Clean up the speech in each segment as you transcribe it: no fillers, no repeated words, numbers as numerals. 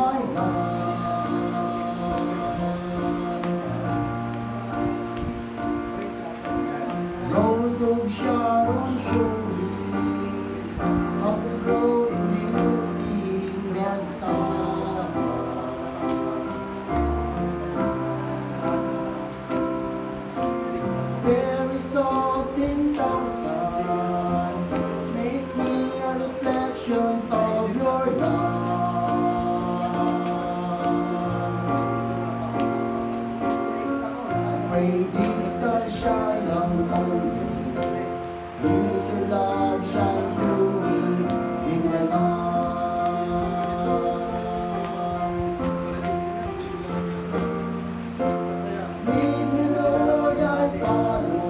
my life. Rose of Sharon, show me how to grow in beauty in God's sight. Very soft in thousand, make me a reflection of your love. I pray this star shine on me, let your love shine through me in the night. Lead me, Lord, I follow.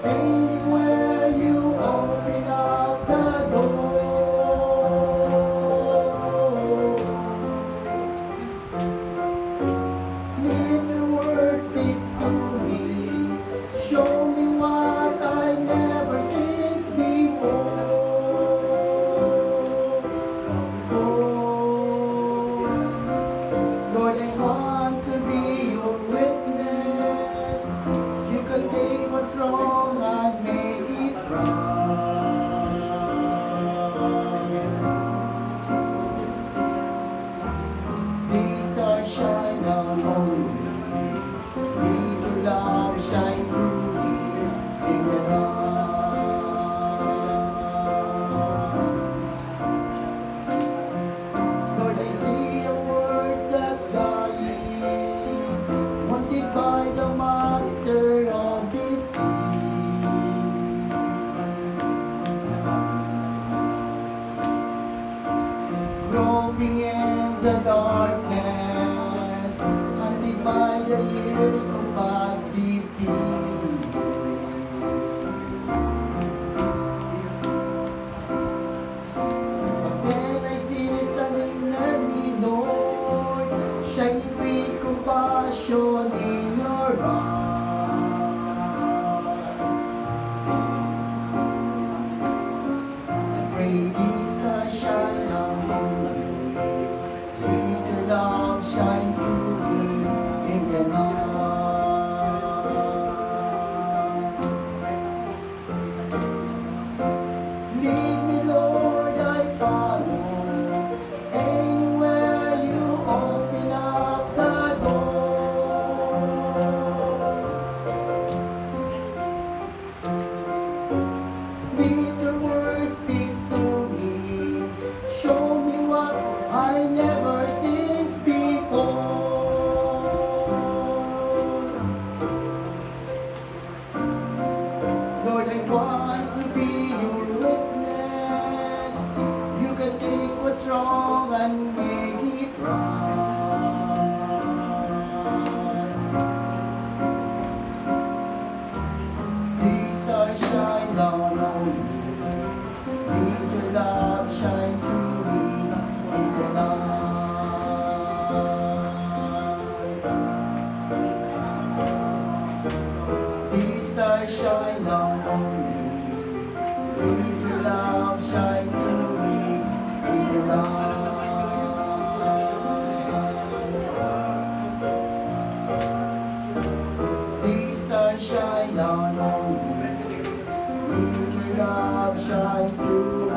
Anywhere you open up the door. Let your word speak to me. Show me what I've never seen before. Oh, Lord, I want to be your witness. You can take what's wrong and make it right. These stars shine down on me. Let your love shine through me in the night. Lord, I see the words that dying, wanted by the master of this sea. Groping in the darkness, hunted by the years of past defeat. But then I see standing near me, Lord, shining with compassion in your eyes. I pray these stars shine on me. Let your love shine through me in the night. Lead me, Lord, I follow. Anywhere you open up the door. Let your word speak to me. Show me what I never seen before. Lord, I want to be your witness. You can take what's wrong and make it right. These stars shine down on me. Let your love shine through me in the night. These stars shine down on me. Let your love shine through me in the night. These stars shine down on me. Let your love shine through